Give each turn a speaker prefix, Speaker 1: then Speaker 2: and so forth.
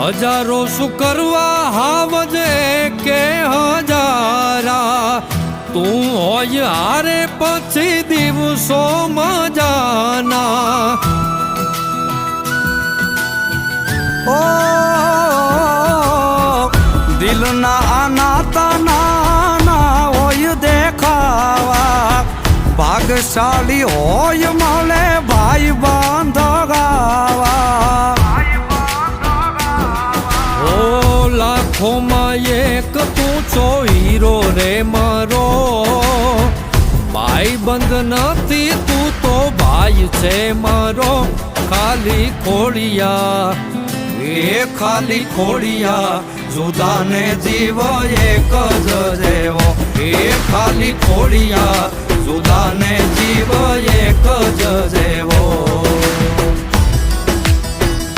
Speaker 1: હજારો શું કરવા હાવજે કે હજારા, તું હોય હારે પછી દિવસો મજાના.
Speaker 2: ઓ દિલના આનાતા નાના હોય દેખાવા, ભાગશાળી હોય મળે ભાઈ બાંધગાવા.
Speaker 1: ઓ લાખોમાં એક તું છો હીરો રે મારો, ભાઈ બંધ નથી તું તો ભાઈ છે મારો. ખાલી ખોડિયા એ ખાલી ખોડિયા, જુદાને જીવ એક જ જેવો. એ ખાલી ખોડિયા, જુદાને જીવ એક જ જેવો.